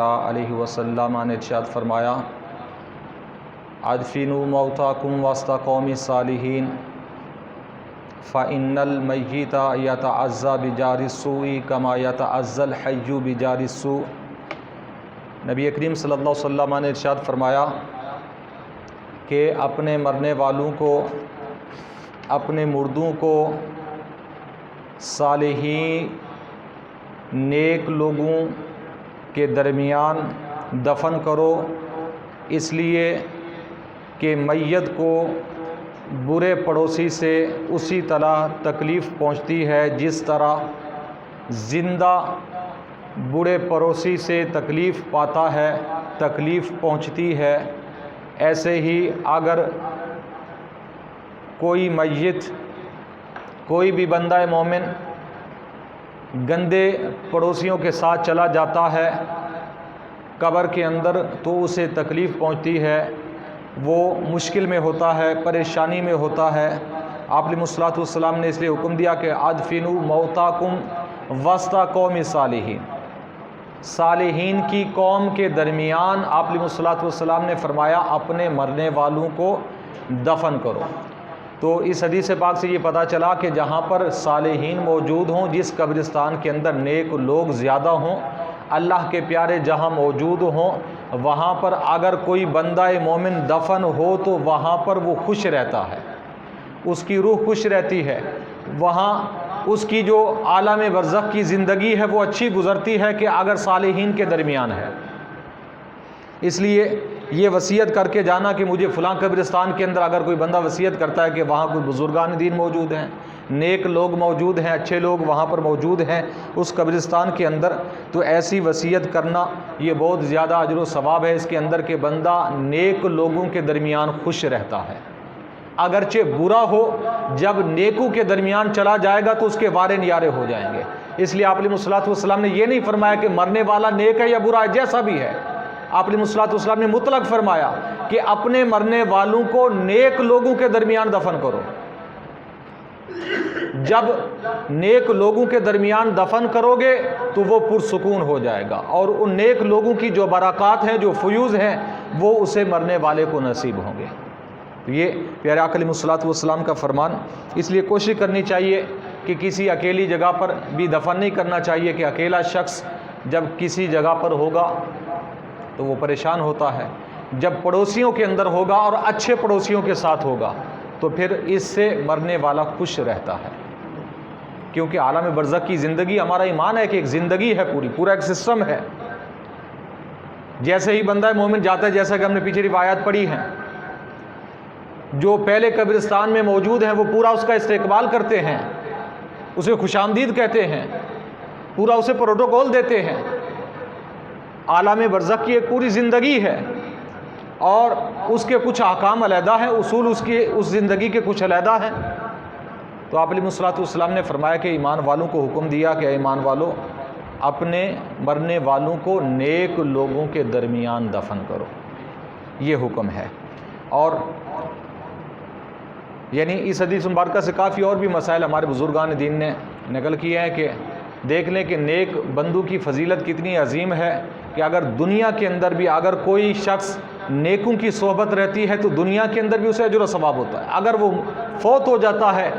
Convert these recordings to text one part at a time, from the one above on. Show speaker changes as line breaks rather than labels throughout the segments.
علیہ وسلم نے ارشاد فرمایا، ادفنوا موتاکم وسط قوم صالحین فإن المیت یتعزی بجار السوء کما یتعزی الحی بجار السوء۔ نبی کریم صلی اللہ علیہ وسلم نے ارشاد فرمایا کہ اپنے مرنے والوں کو، اپنے مردوں کو صالحین نیک لوگوں کے درمیان دفن کرو، اس لیے کہ میت کو برے پڑوسی سے اسی طرح تکلیف پہنچتی ہے جس طرح زندہ برے پڑوسی سے تکلیف پاتا ہے، تکلیف پہنچتی ہے، ایسے ہی اگر کوئی میت، کوئی بھی بندہ مومن گندے پڑوسیوں کے ساتھ چلا جاتا ہے قبر کے اندر تو اسے تکلیف پہنچتی ہے، وہ مشکل میں ہوتا ہے، پریشانی میں ہوتا ہے۔ آپ علیہ الصلوۃ والسلام نے اس لیے حکم دیا کہ ادفنوا موتاکم وسط قوم صالحین، صالحین کی قوم کے درمیان آپ علیہ الصلوۃ والسلام نے فرمایا اپنے مرنے والوں کو دفن کرو۔ تو اس حدیث پاک سے یہ پتہ چلا کہ جہاں پر صالحین موجود ہوں، جس قبرستان کے اندر نیک لوگ زیادہ ہوں، اللہ کے پیارے جہاں موجود ہوں، وہاں پر اگر کوئی بندہ مومن دفن ہو تو وہاں پر وہ خوش رہتا ہے، اس کی روح خوش رہتی ہے، وہاں اس کی جو عالم برزخ کی زندگی ہے وہ اچھی گزرتی ہے کہ اگر صالحین کے درمیان ہے۔ اس لیے یہ وصیت کر کے جانا کہ مجھے فلاں قبرستان کے اندر، اگر کوئی بندہ وصیت کرتا ہے کہ وہاں کوئی بزرگان دین موجود ہیں، نیک لوگ موجود ہیں، اچھے لوگ وہاں پر موجود ہیں اس قبرستان کے اندر، تو ایسی وصیت کرنا یہ بہت زیادہ اجر و ثواب ہے اس کے اندر کہ بندہ نیک لوگوں کے درمیان خوش رہتا ہے۔ اگرچہ برا ہو، جب نیکوں کے درمیان چلا جائے گا تو اس کے وارے نیارے ہو جائیں گے۔ اس لیے آپ علیہ الصلوۃ والسلام نے یہ نہیں فرمایا کہ مرنے والا نیک ہے یا برا ہے، جیسا بھی ہے۔ آپ علیہ الصلوۃ والسلام نے مطلق فرمایا کہ اپنے مرنے والوں کو نیک لوگوں کے درمیان دفن کرو۔ جب نیک لوگوں کے درمیان دفن کرو گے تو وہ پرسکون ہو جائے گا، اور ان نیک لوگوں کی جو برکات ہیں، جو فیوز ہیں، وہ اسے مرنے والے کو نصیب ہوں گے۔ یہ پیارے آقا علیہ الصلوۃ والسلام کا فرمان۔ اس لیے کوشش کرنی چاہیے کہ کسی اکیلی جگہ پر بھی دفن نہیں کرنا چاہیے کہ اکیلا شخص جب کسی جگہ پر ہوگا تو وہ پریشان ہوتا ہے، جب پڑوسیوں کے اندر ہوگا اور اچھے پڑوسیوں کے ساتھ ہوگا تو پھر اس سے مرنے والا خوش رہتا ہے، کیونکہ عالم برزخ کی زندگی، ہمارا ایمان ہے کہ ایک زندگی ہے، پورا ایک سسٹم ہے۔ جیسے ہی بندہ مومن جاتا ہے، جیسا کہ ہم نے پیچھے روایات پڑھی ہیں، جو پہلے قبرستان میں موجود ہیں وہ پورا اس کا استقبال کرتے ہیں، اسے خوش آمدید کہتے ہیں، پورا اسے پروٹوکول دیتے ہیں۔ عالم برزخ کی ایک پوری زندگی ہے اور اس کے کچھ احکام علیحدہ ہیں، اصول اس زندگی کے کچھ علیحدہ ہیں۔ تو آپ علیہ الصلوۃ والسلام نے فرمایا کہ ایمان والوں کو حکم دیا کہ اے ایمان والوں، اپنے مرنے والوں کو نیک لوگوں کے درمیان دفن کرو، یہ حکم ہے۔ اور یعنی اس حدیث مبارکہ سے کافی اور بھی مسائل ہمارے بزرگان دین نے نقل کیے ہیں کہ دیکھ لیں کہ نیک بندوں کی فضیلت کتنی عظیم ہے کہ اگر دنیا کے اندر بھی اگر کوئی شخص نیکوں کی صحبت رہتی ہے تو دنیا کے اندر بھی اسے اجر و ثواب ہوتا ہے۔ اگر وہ فوت ہو جاتا ہے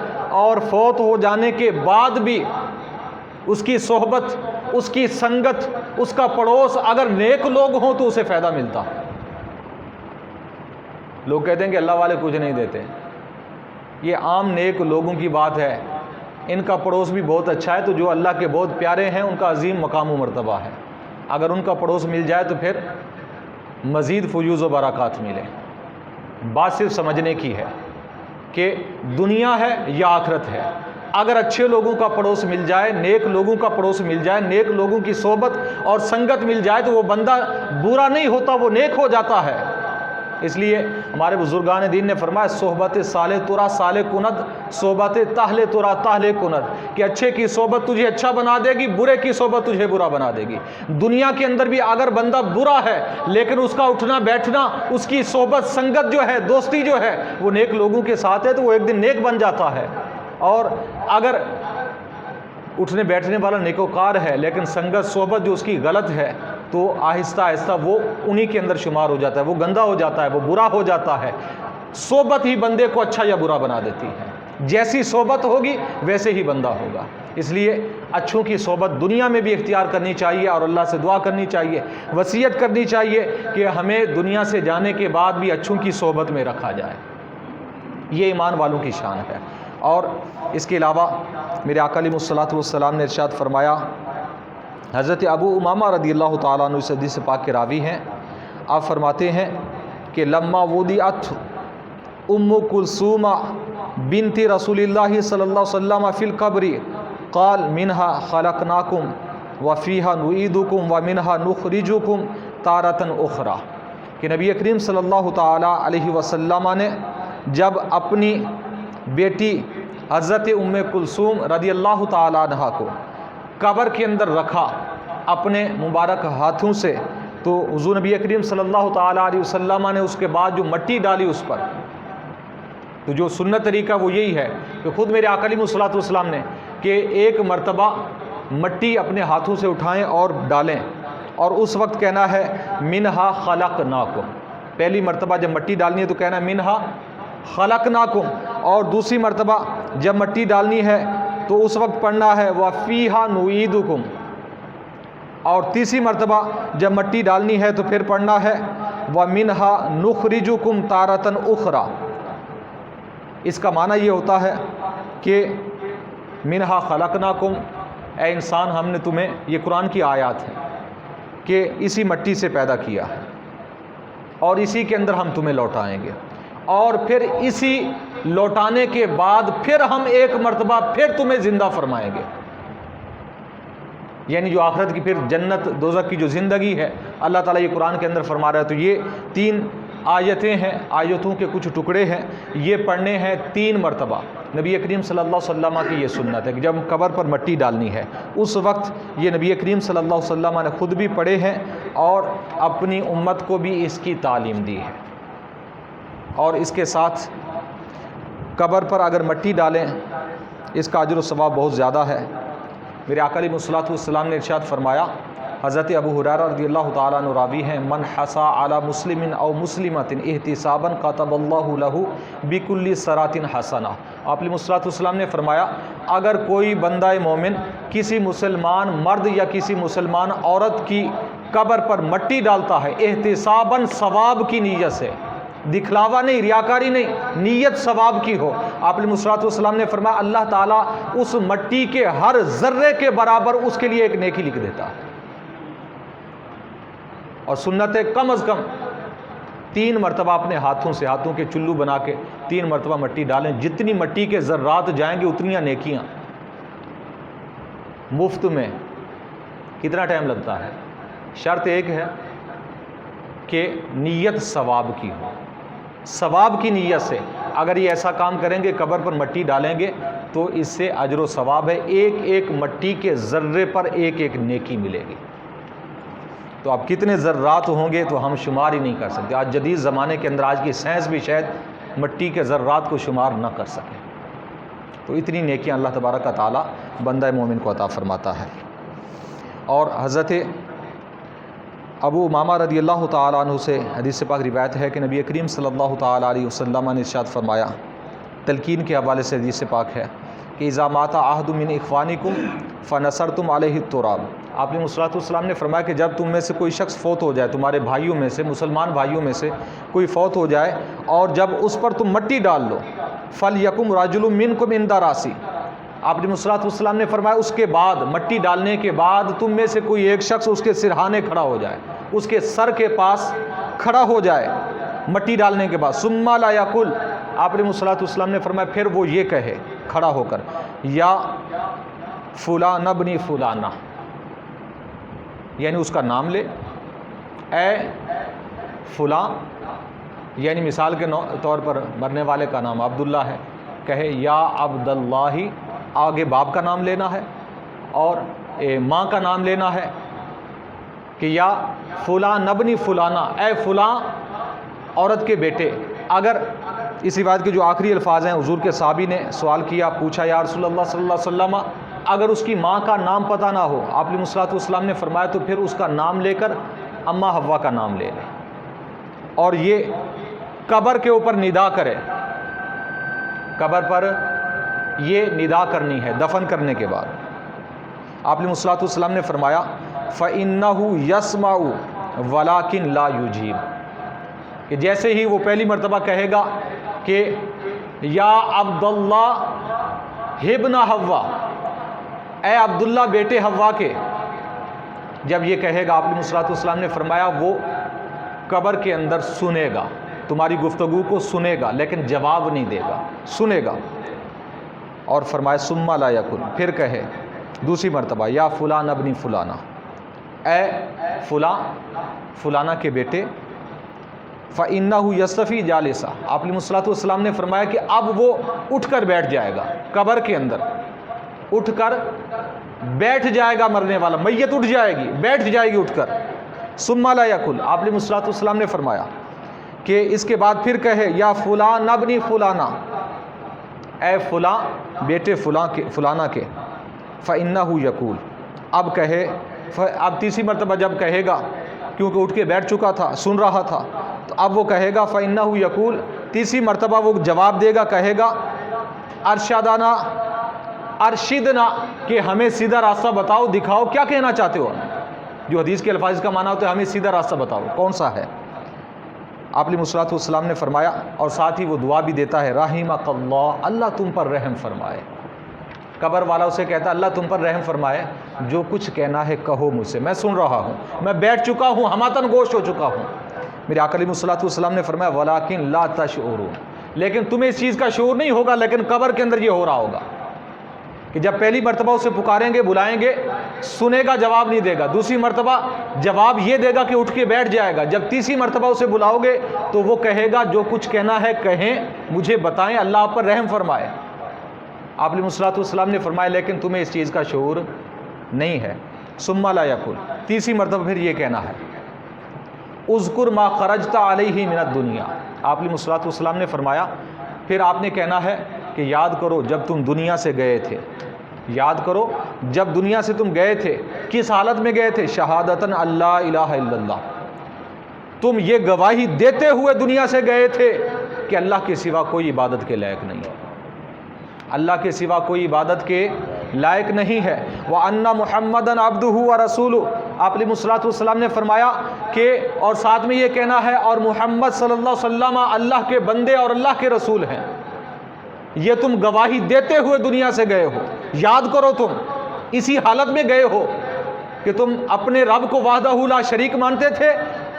اور فوت ہو جانے کے بعد بھی اس کی صحبت، اس کی سنگت، اس کا پڑوس اگر نیک لوگ ہوں تو اسے فائدہ ملتا ہے۔ لوگ کہتے ہیں کہ اللہ والے کچھ نہیں دیتے، یہ عام نیک لوگوں کی بات ہے، ان کا پڑوس بھی بہت اچھا ہے تو جو اللہ کے بہت پیارے ہیں ان کا عظیم مقام و مرتبہ ہے، اگر ان کا پڑوس مل جائے تو پھر مزید فیوز و برکات ملے۔ بات صرف سمجھنے کی ہے کہ دنیا ہے یا آخرت ہے۔ اگر اچھے لوگوں کا پڑوس مل جائے، نیک لوگوں کا پڑوس مل جائے، نیک لوگوں کی صحبت اور سنگت مل جائے تو وہ بندہ برا نہیں ہوتا، وہ نیک ہو جاتا ہے۔ اس لیے ہمارے بزرگان دین نے فرمایا صحبت صالح ترا صالح کند، صحبت طاہل ترا طاہل کند، کہ اچھے کی صحبت تجھے اچھا بنا دے گی، برے کی صحبت تجھے برا بنا دے گی۔ دنیا کے اندر بھی اگر بندہ برا ہے لیکن اس کا اٹھنا بیٹھنا، اس کی صحبت سنگت جو ہے، دوستی جو ہے وہ نیک لوگوں کے ساتھ ہے تو وہ ایک دن نیک بن جاتا ہے۔ اور اگر اٹھنے بیٹھنے والا نیکوکار ہے لیکن سنگت صحبت جو اس کی غلط ہے تو آہستہ آہستہ وہ انہی کے اندر شمار ہو جاتا ہے، وہ گندا ہو جاتا ہے، وہ برا ہو جاتا ہے۔ صحبت ہی بندے کو اچھا یا برا بنا دیتی ہے، جیسی صحبت ہوگی ویسے ہی بندہ ہوگا۔ اس لیے اچھوں کی صحبت دنیا میں بھی اختیار کرنی چاہیے اور اللہ سے دعا کرنی چاہیے، وصیت کرنی چاہیے کہ ہمیں دنیا سے جانے کے بعد بھی اچھوں کی صحبت میں رکھا جائے۔ یہ ایمان والوں کی شان ہے۔ اور اس کے علاوہ میرے آقا علیہ الصلوۃ والسلام نے ارشاد فرمایا، حضرت ابو امامہ رضی اللہ تعالیٰ عنہ اس حدیث پاک کے راوی ہیں، آپ فرماتے ہیں کہ لما وضعت ام کلثوم بنت رسول اللہ صلی اللہ علیہ وسلم فی القبر قال منہا خلقناکم وفیہا نعیدکم ومنہا نخرجکم تارۃ اخری، کہ نبی کریم صلی اللہ تعالیٰ علیہ وسلم نے جب اپنی بیٹی حضرت ام کلثوم رضی اللہ تعالیٰ عنہ کو قبر کے اندر رکھا اپنے مبارک ہاتھوں سے، تو حضور نبی کریم صلی اللہ تعالیٰ علیہ وسلم نے اس کے بعد جو مٹی ڈالی اس پر، تو جو سنت طریقہ وہ یہی ہے کہ خود میرے آقا علیہ الصلوۃ والسلام نے کہ ایک مرتبہ مٹی اپنے ہاتھوں سے اٹھائیں اور ڈالیں، اور اس وقت کہنا ہے منہا خلقناکم، پہلی مرتبہ جب مٹی ڈالنی ہے تو کہنا ہے منہا خلقناکم، اور دوسری مرتبہ جب مٹی ڈالنی ہے تو اس وقت پڑھنا ہے وفیہا نعیدکم، اور تیسری مرتبہ جب مٹی ڈالنی ہے تو پھر پڑھنا ہے ومنہا نخرجکم تارۃ اخری۔ اس کا معنی یہ ہوتا ہے کہ منہا خلقناکم، اے انسان ہم نے تمہیں، یہ قرآن کی آیات ہے، کہ اسی مٹی سے پیدا کیا ہے اور اسی کے اندر ہم تمہیں لوٹائیں گے، اور پھر اسی لوٹانے کے بعد پھر ہم ایک مرتبہ پھر تمہیں زندہ فرمائیں گے۔ یعنی جو آخرت کی پھر جنت دوزخ کی جو زندگی ہے اللہ تعالیٰ یہ قرآن کے اندر فرما رہا ہے۔ تو یہ 3 آیتیں ہیں، آیتوں کے کچھ ٹکڑے ہیں، یہ پڑھنے ہیں 3 مرتبہ۔ نبی کریم صلی اللہ علیہ وسلم کی یہ سنت ہے کہ جب قبر پر مٹی ڈالنی ہے اس وقت یہ نبی کریم صلی اللہ علیہ وسلم نے خود بھی پڑھے ہیں اور اپنی امت کو بھی اس کی تعلیم دی ہے۔ اور اس کے ساتھ قبر پر اگر مٹی ڈالیں اس کا اجر و ثواب بہت زیادہ ہے۔ میرے آقا علیہ الصلوۃ والسلام نے ارشاد فرمایا، حضرت ابو ہریرہ رضی اللہ تعالیٰ عنہ راوی ہیں، من حصا علی مسلم او مسلمۃ احتسابا کتب اللہ لہ بکل صراۃ حسنہ۔ آپ علیہ الصلوۃ والسلام نے فرمایا، اگر کوئی بندہ مومن کسی مسلمان مرد یا کسی مسلمان عورت کی قبر پر مٹی ڈالتا ہے احتسابا ثواب کی نیت سے، دکھلاوا نہیں، ریاکاری نہیں، نیت ثواب کی ہو، آپ علیہ الصلوۃ والسلام نے فرمایا اللہ تعالیٰ اس مٹی کے ہر ذرے کے برابر اس کے لیے ایک نیکی لکھ دیتا ہے۔ اور سنت ہے کم از کم 3 مرتبہ اپنے ہاتھوں سے، ہاتھوں کے چلو بنا کے 3 مرتبہ مٹی ڈالیں، جتنی مٹی کے ذرات جائیں گے اتنی نیکیاں۔ مفت میں کتنا ٹائم لگتا ہے؟ شرط ایک ہے کہ نیت ثواب کی ہو، ثواب کی نیت سے اگر یہ ایسا کام کریں گے، قبر پر مٹی ڈالیں گے تو اس سے اجر و ثواب ہے، ایک ایک مٹی کے ذرے پر ایک ایک نیکی ملے گی۔ تو اب کتنے ذرات ہوں گے تو ہم شمار ہی نہیں کر سکتے۔ آج جدید زمانے کے اندر آج کی سائنس بھی شاید مٹی کے ذرات کو شمار نہ کر سکے۔ تو اتنی نیکیاں اللہ تبارک و تعالیٰ بندہ مومن کو عطا فرماتا ہے۔ اور حضرت ابو امامہ رضی اللہ تعالیٰ عنہ سے حدیث پاک روایت ہے کہ نبی کریم صلی اللہ تعالیٰ علیہ وسلم نے ارشاد فرمایا، تلقین کے حوالے سے حدیث پاک ہے کہ اذا مات احد من اخوانکم فنثرتم علیہ التراب۔ آپ نے صلی اللہ علیہ وسلم نے فرمایا کہ جب تم میں سے کوئی شخص فوت ہو جائے، تمہارے بھائیوں میں سے، مسلمان بھائیوں میں سے کوئی فوت ہو جائے اور جب اس پر تم مٹی ڈال لو، فلیکم رجل منکم عند راسی۔ آپ نے صلی اللہ علیہ وسلم نے فرمایا اس کے بعد، مٹی ڈالنے کے بعد تم میں سے کوئی ایک شخص اس کے سرہانے کھڑا ہو جائے، اس کے سر کے پاس کھڑا ہو جائے مٹی ڈالنے کے بعد، ثم لا یقل، آپ نے صلی اللہ علیہ وسلم نے فرمایا پھر وہ یہ کہے کھڑا ہو کر، یا فلان ابن فلانہ، یعنی اس کا نام لے، اے فلاں، یعنی مثال کے طور پر مرنے والے کا نام عبداللہ ہے، کہے یا عبداللہ، آگے باپ کا نام لینا ہے اور ماں کا نام لینا ہے کہ یا فلاں ابن فلانہ، اے فلاں عورت کے بیٹے۔ اگر اس روایت کے جو آخری الفاظ ہیں، حضور کے صحابی نے سوال کیا، پوچھا یا رسول اللہ صلی اللہ علیہ وسلم اگر اس کی ماں کا نام پتہ نہ ہو، آپ علیہ الصلوۃ والسلام نے فرمایا تو پھر اس کا نام لے کر اماں حوا کا نام لے لیں، اور یہ قبر کے اوپر ندا کرے، قبر پر یہ ندا کرنی ہے دفن کرنے کے بعد۔ آپ علیہ الصلوۃ والسلام نے فرمایا فَإِنَّهُ يَسْمَعُ وَلَكِنْ لَا يُجِيبُ، کہ جیسے ہی وہ پہلی مرتبہ کہے گا کہ یا عبداللہ ابن حوا، اے عبداللہ بیٹے حوا کے، جب یہ کہے گا آپ علیہ الصلوۃ والسلام نے فرمایا وہ قبر کے اندر سنے گا، تمہاری گفتگو کو سنے گا لیکن جواب نہیں دے گا، سنے گا۔ اور فرمایا ثم لا یقل، پھر کہے دوسری مرتبہ یا فلان ابن فلانا، اے فلاں فلانا کے بیٹے، فَإِنَّهُ يَصْطَفِي جَالِسًا، آپ علیہ الصلوۃ والسلام نے فرمایا کہ اب وہ اٹھ کر بیٹھ جائے گا، قبر کے اندر اٹھ کر بیٹھ جائے گا، مرنے والا میت اٹھ جائے گی، بیٹھ جائے گی اٹھ کر۔ ثم لا یقل، آپ علیہ الصلوۃ والسلام نے فرمایا کہ اس کے بعد پھر کہے یا فلان ابن فلانا، اے فلاں بیٹے فلانا کے، فَإِنَّهُ يَقُولُ، اب کہے، اب تیسری مرتبہ جب کہے گا، کیونکہ اٹھ کے بیٹھ چکا تھا، سن رہا تھا، تو اب وہ کہے گا فَإِنَّهُ يَقُولُ، تیسری مرتبہ وہ جواب دے گا، کہے گا ارشدنا ارشدنا، کہ ہمیں سیدھا راستہ بتاؤ، دکھاؤ کیا کہنا چاہتے ہو، جو حدیث کے الفاظ کا معنی ہوتا ہے ہمیں سیدھا راستہ بتاؤ کون سا ہے۔ آپ علیہ الصلوۃ والسلام نے فرمایا، اور ساتھ ہی وہ دعا بھی دیتا ہے رحمک اللہ، اللہ تم پر رحم فرمائے۔ قبر والا اسے کہتا ہے اللہ تم پر رحم فرمائے، جو کچھ کہنا ہے کہو مجھ سے، میں سن رہا ہوں، میں بیٹھ چکا ہوں، ہماتن گوش ہو چکا ہوں۔ میرے آقا علیہ الصلوۃ والسلام نے فرمایا ولیکن لا تشعرون، لیکن تمہیں اس چیز کا شعور نہیں ہوگا، لیکن قبر کے اندر یہ ہو رہا ہوگا کہ جب پہلی مرتبہ اسے پکاریں گے، بلائیں گے، سنے گا، جواب نہیں دے گا، دوسری مرتبہ جواب یہ دے گا کہ اٹھ کے بیٹھ جائے گا، جب تیسری مرتبہ اسے بلاؤ گے تو وہ کہے گا جو کچھ کہنا ہے کہیں، مجھے بتائیں، اللہ آپ پر رحم فرمائے۔ آپ علیہ الصلوۃ والسلام نے فرمایا لیکن تمہیں اس چیز کا شعور نہیں ہے۔ ثم لا یقل، تیسری مرتبہ پھر یہ کہنا ہے اذکر ما خرجت علیہ من الدنیا، آپ علیہ الصلوۃ والسلام نے فرمایا پھر آپ نے کہنا ہے کہ یاد کرو جب تم دنیا سے گئے تھے، یاد کرو جب دنیا سے تم گئے تھے کس حالت میں گئے تھے، شہادتن اللہ الہ الا اللہ، تم یہ گواہی دیتے ہوئے دنیا سے گئے تھے کہ اللہ کے سوا کوئی عبادت کے لائق نہیں ہے، اللہ کے سوا کوئی عبادت کے لائق نہیں ہے، وَأَنَّ مُحَمَّدًا عَبْدُهُ وَرَسُولُهُ، آپ علیہ الصلوۃ والسلام نے فرمایا کہ اور ساتھ میں یہ کہنا ہے اور محمد صلی اللہ علیہ وسلم اللہ کے بندے اور اللہ کے رسول ہیں، یہ تم گواہی دیتے ہوئے دنیا سے گئے ہو، یاد کرو تم اسی حالت میں گئے ہو کہ تم اپنے رب کو وحدہ لا شریک مانتے تھے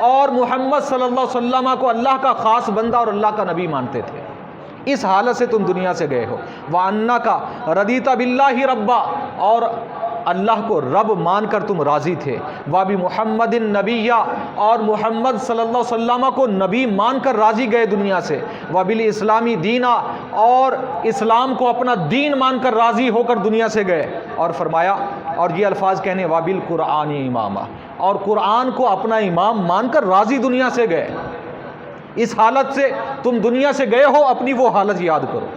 اور محمد صلی اللہ علیہ وسلم کو اللہ کا خاص بندہ اور اللہ کا نبی مانتے تھے، اس حالت سے تم دنیا سے گئے ہو، وَأَنَّكَ رَضِيتَ بِاللَّهِ رَبًّا، اور اللہ کو رب مان کر تم راضی تھے، وَبِمُحَمَّدٍ نَبِيًّا، اور محمد صلی اللہ علیہ وسلم کو نبی مان کر راضی گئے دنیا سے، وَبِالْإِسْلَامِ دِينًا، اور اسلام کو اپنا دین مان کر راضی ہو کر دنیا سے گئے، اور فرمایا اور یہ الفاظ کہنے وَبِالْقُرْآنِ إِمَامًا، اور قرآن کو اپنا امام مان کر راضی دنیا سے گئے۔ اس حالت سے تم دنیا سے گئے ہو، اپنی وہ حالت یاد کرو،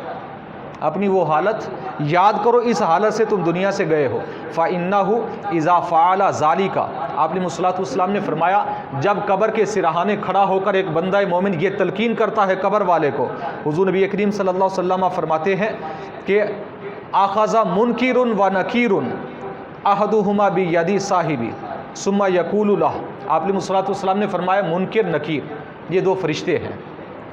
اپنی وہ حالت یاد کرو، اس حالت سے تم دنیا سے گئے ہو۔ فَإِنَّهُ إِذَا فَعَلَ ذَلِكَ، آپ علیہ الصلوۃ والسلام نے فرمایا جب قبر کے سرہانے کھڑا ہو کر ایک بندہ مومن یہ تلقین کرتا ہے قبر والے کو، حضور نبی کریم صلی اللہ علیہ وسلم فرماتے ہیں کہ آخذ منکر و نکیر احدہما بیدی صاحبی ثم یقول لہ، آپ علیہ الصلوۃ والسلام نے فرمایا منکر نکیر یہ دو فرشتے ہیں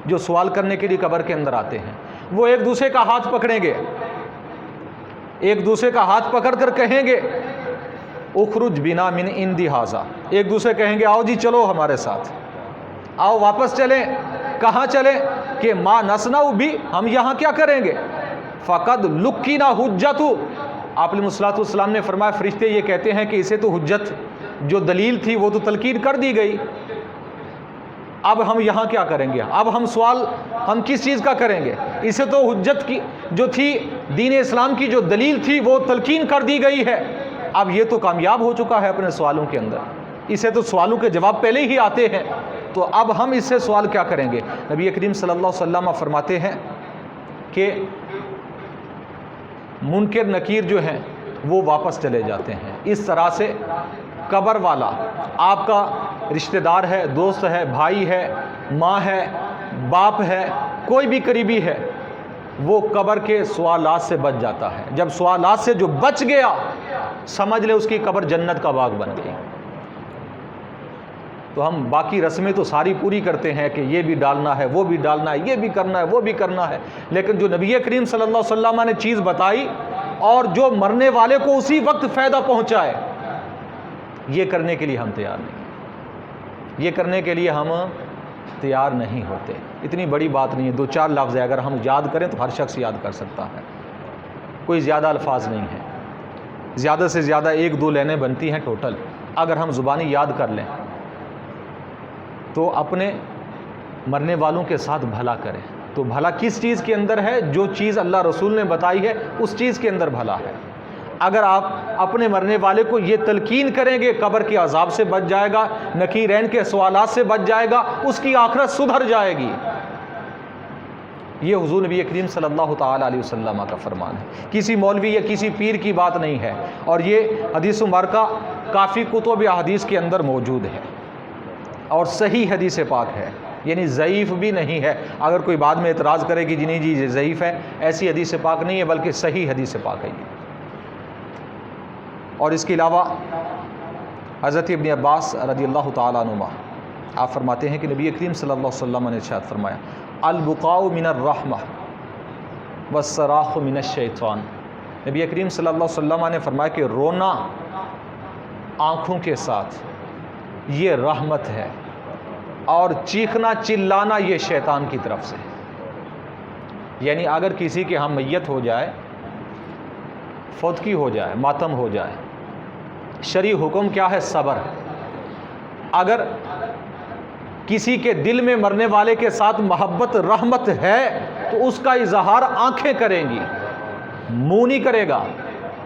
جو سوال کرنے کے لیے قبر کے اندر آتے ہیں، وہ ایک دوسرے کا ہاتھ پکڑیں گے، ایک دوسرے کا ہاتھ پکڑ کر کہیں گے اخرج بنا من عندی ھذا، ایک دوسرے کہیں گے آؤ جی چلو ہمارے ساتھ، آؤ واپس چلیں، کہاں چلیں کہ ما نصنع بھی، ہم یہاں کیا کریں گے، فقد لکینا حجت، آپ علیہ الصلوۃ والسلام نے فرمایا فرشتے یہ کہتے ہیں کہ اسے تو حجت جو دلیل تھی وہ تو تلقین کر دی گئی، اب ہم یہاں کیا کریں گے، اب ہم سوال ہم کس چیز کا کریں گے، اسے تو حجت کی جو تھی دین اسلام کی جو دلیل تھی وہ تلقین کر دی گئی ہے، اب یہ تو کامیاب ہو چکا ہے اپنے سوالوں کے اندر، اسے تو سوالوں کے جواب پہلے ہی آتے ہیں، تو اب ہم اس سے سوال کیا کریں گے۔ نبی کریم صلی اللہ علیہ وسلم فرماتے ہیں کہ منکر نکیر جو ہیں وہ واپس چلے جاتے ہیں۔ اس طرح سے قبر والا آپ کا رشتہ دار ہے، دوست ہے، بھائی ہے، ماں ہے، باپ ہے، کوئی بھی قریبی ہے، وہ قبر کے سوالات سے بچ جاتا ہے۔ جب سوالات سے جو بچ گیا، سمجھ لے اس کی قبر جنت کا باغ بن گئی۔ تو ہم باقی رسمیں تو ساری پوری کرتے ہیں کہ یہ بھی ڈالنا ہے، وہ بھی ڈالنا ہے، یہ بھی کرنا ہے، وہ بھی کرنا ہے، لیکن جو نبی کریم صلی اللہ علیہ وسلم نے چیز بتائی اور جو مرنے والے کو اسی وقت فائدہ پہنچائے، یہ کرنے کے لیے ہم تیار نہیں، یہ کرنے کے لیے ہم تیار نہیں ہوتے۔ اتنی بڑی بات نہیں ہے، 2-4 لفظ ہے، اگر ہم یاد کریں تو ہر شخص یاد کر سکتا ہے، کوئی زیادہ الفاظ نہیں ہے، زیادہ سے زیادہ 1-2 لائنیں بنتی ہیں ٹوٹل۔ اگر ہم زبانی یاد کر لیں تو اپنے مرنے والوں کے ساتھ بھلا کریں۔ تو بھلا کس چیز کے اندر ہے؟ جو چیز اللہ رسول نے بتائی ہے اس چیز کے اندر بھلا ہے۔ اگر آپ اپنے مرنے والے کو یہ تلقین کریں گے، قبر کے عذاب سے بچ جائے گا، نکیرین کے سوالات سے بچ جائے گا، اس کی آخرت سدھر جائے گی۔ یہ حضور نبی کریم صلی اللہ تعالی علیہ وسلم کا فرمان ہے، کسی مولوی یا کسی پیر کی بات نہیں ہے، اور یہ حدیث مبارکہ کافی کتب احادیث کے اندر موجود ہے اور صحیح حدیث پاک ہے، یعنی ضعیف بھی نہیں ہے۔ اگر کوئی بعد میں اعتراض کرے کہ نہیں جی یہ ضعیف ہے، ایسی حدیث پاک نہیں ہے، بلکہ صحیح حدیث پاک ہے یہ۔ اور اس کے علاوہ حضرت ابن عباس رضی اللہ تعالیٰ عنہما آپ فرماتے ہیں کہ نبی کریم صلی اللہ علیہ وسلم نے ارشاد فرمایا، البقاء من الرحمہ والصراخ من الشیطان۔ نبی کریم صلی اللہ علیہ وسلم نے فرمایا کہ رونا آنکھوں کے ساتھ یہ رحمت ہے، اور چیخنا چلانا یہ شیطان کی طرف سے ہے۔ یعنی اگر کسی کے ہم میت ہو جائے، فوتگی ہو جائے، ماتم ہو جائے، شرعی حکم کیا ہے؟ صبر۔ اگر کسی کے دل میں مرنے والے کے ساتھ محبت رحمت ہے تو اس کا اظہار آنکھیں کریں گی، منہ نہیں کرے گا۔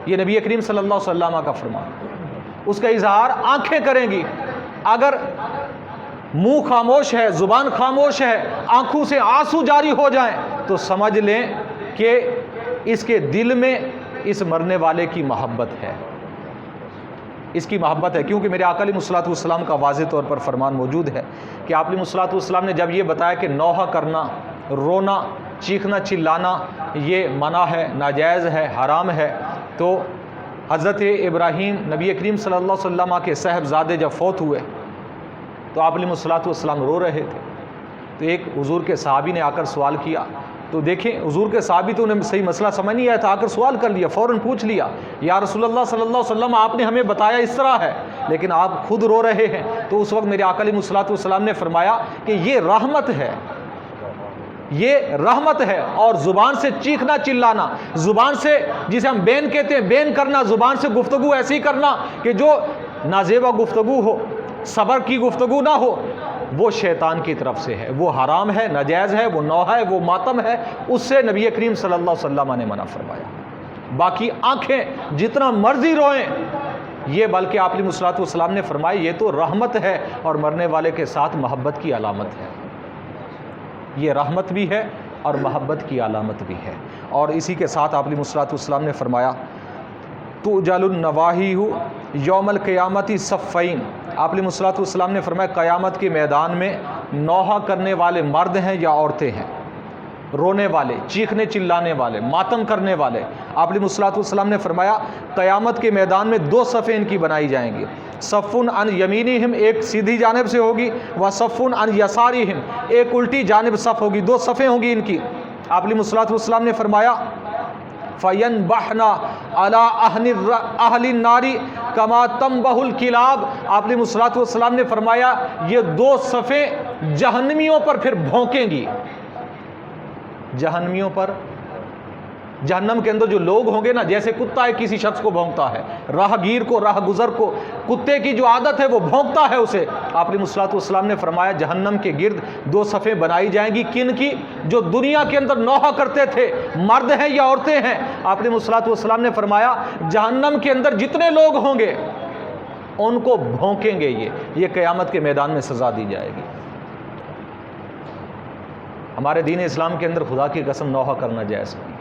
یہ نبی کریم صلی اللہ علیہ وسلم کا فرمان، اس کا اظہار آنکھیں کریں گی۔ اگر منہ خاموش ہے، زبان خاموش ہے، آنکھوں سے آنسو جاری ہو جائیں تو سمجھ لیں کہ اس کے دل میں اس مرنے والے کی محبت ہے، اس کی محبت ہے۔ کیونکہ میرے آقا علیہ الصلوۃ والسلام کا واضح طور پر فرمان موجود ہے کہ آپ علیہ الصلوۃ والسلام نے جب یہ بتایا کہ نوحہ کرنا، رونا، چیخنا چلانا یہ منع ہے، ناجائز ہے، حرام ہے، تو حضرت ابراہیم نبی کریم صلی اللہ علیہ وسلم کے صاحبزادے جب فوت ہوئے تو آپ علیہ الصلوۃ والسلام رو رہے تھے، تو ایک حضور کے صحابی نے آ کر سوال کیا۔ تو دیکھیں حضور کے صحابی تو انہیں صحیح مسئلہ سمجھ نہیں آیا تھا، آ کر سوال کر لیا، فوراً پوچھ لیا، یا رسول اللہ صلی اللہ علیہ وسلم آپ نے ہمیں بتایا اس طرح ہے لیکن آپ خود رو رہے ہیں۔ تو اس وقت میرے آقا علیہ الصلوۃ والسلام نے فرمایا کہ یہ رحمت ہے، یہ رحمت ہے۔ اور زبان سے چیخنا چلانا، زبان سے جسے ہم بین کہتے ہیں، بین کرنا، زبان سے گفتگو ایسی کرنا کہ جو نازیبا گفتگو ہو، صبر کی گفتگو نہ ہو، وہ شیطان کی طرف سے ہے، وہ حرام ہے، ناجائز ہے، وہ نوحہ ہے، وہ ماتم ہے، اس سے نبی کریم صلی اللہ علیہ وسلم نے منع فرمایا۔ باقی آنکھیں جتنا مرضی روئیں، یہ بلکہ آپ علیہ الصلوۃ والسلام نے فرمایا یہ تو رحمت ہے اور مرنے والے کے ساتھ محبت کی علامت ہے، یہ رحمت بھی ہے اور محبت کی علامت بھی ہے۔ اور اسی کے ساتھ آپ علیہ الصلوۃ والسلام نے فرمایا تُجَلُ النَّوَاحِیُ یوم القیامت صفین۔ آپ علیہ الصلوۃ والسلام نے فرمایا قیامت کے میدان میں نوحہ کرنے والے مرد ہیں یا عورتیں ہیں، رونے والے، چیخنے چلانے والے، ماتم کرنے والے، آپ علیہ الصلوۃ والسلام نے فرمایا قیامت کے میدان میں 2 صفیں ان کی بنائی جائیں گی، صفٌ عن یمینہم، ایک سیدھی جانب سے ہوگی، وصفٌ عن یسارہم، ایک الٹی جانب صف ہوگی، 2 صفیں ہوں گی ان کی۔ آپ علیہ الصلوۃ والسلام نے فرمایا فَيَنْبَحْنَ عَلَىٰ أَهْلِ النَّارِ كَمَا تَنْبَحُ الْكِلَابُ۔ آپ علیہ الصلوۃ والسلام نے فرمایا یہ 2 صفیں جہنمیوں پر پھر بھونکیں گی، جہنمیوں پر، جہنم کے اندر جو لوگ ہوں گے نا، جیسے کتا ہے کسی شخص کو بھونکتا ہے، راہ گیر کو، راہ گزر کو کتے کی جو عادت ہے وہ بھونکتا ہے اسے، آپ علیہ الصلوۃ والسلام نے فرمایا جہنم کے گرد 2 صفیں بنائی جائیں گی، کن کی؟ جو دنیا کے اندر نوحہ کرتے تھے، مرد ہیں یا عورتیں ہیں۔ آپ علیہ الصلوۃ والسلام نے فرمایا جہنم کے اندر جتنے لوگ ہوں گے ان کو بھونکیں گے، یہ قیامت کے میدان میں سزا دی جائے گی۔ ہمارے دین اسلام کے اندر خدا کی قسم نوحہ کرنا جائز نہیں ہے،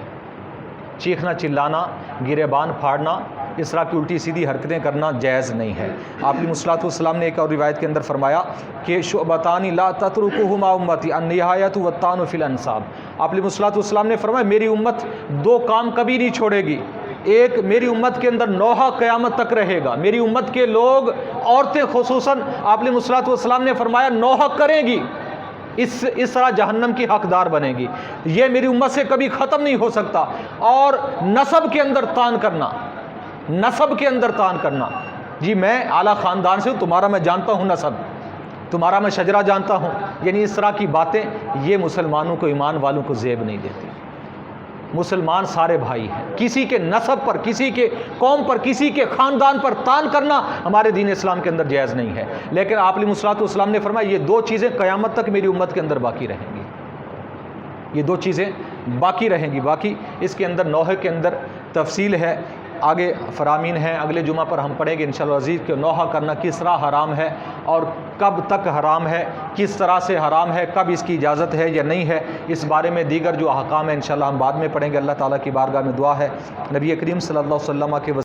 چیخنا چلانا، گریبان پھاڑنا، اس طرح کی الٹی سیدھی حرکتیں کرنا جائز نہیں ہے۔ آپ علیہ الصلوۃ والسلام نے ایک اور روایت کے اندر فرمایا کہ شعبتان لا تترکہما امتی النہایۃ والطعن فی الانساب۔ آپ علیہ الصلوۃ والسلام نے فرمایا میری امت دو کام کبھی نہیں چھوڑے گی، ایک میری امت کے اندر نوحہ قیامت تک رہے گا، میری امت کے لوگ عورتیں خصوصاً آپ علیہ الصلوۃ والسلام نے فرمایا نوحہ کریں گی، اس طرح جہنم کی حقدار بنے گی، یہ میری امت سے کبھی ختم نہیں ہو سکتا۔ اور نسب کے اندر طعن کرنا، نسب کے اندر طعن کرنا، جی میں اعلیٰ خاندان سے ہوں، تمہارا میں جانتا ہوں نسب، تمہارا میں شجرہ جانتا ہوں، یعنی اس طرح کی باتیں یہ مسلمانوں کو، ایمان والوں کو زیب نہیں دیتی۔ مسلمان سارے بھائی ہیں، کسی کے نسب پر، کسی کے قوم پر، کسی کے خاندان پر طعن کرنا ہمارے دین اسلام کے اندر جائز نہیں ہے۔ لیکن آپ علیہ الصلوۃ والسلام نے فرمایا یہ دو چیزیں قیامت تک میری امت کے اندر باقی رہیں گی، یہ دو چیزیں باقی رہیں گی۔ باقی اس کے اندر نوحہ کے اندر تفصیل ہے، آگے فرامین ہیں، اگلے جمعہ پر ہم پڑھیں گے انشاءاللہ عزیز کہ نوحہ کرنا کس طرح حرام ہے اور کب تک حرام ہے، کس طرح سے حرام ہے، کب اس کی اجازت ہے یا نہیں ہے، اس بارے میں دیگر جو احکام ہیں انشاءاللہ ہم بعد میں پڑھیں گے۔ اللہ تعالیٰ کی بارگاہ میں دعا ہے نبی کریم صلی اللہ علیہ وسلم کے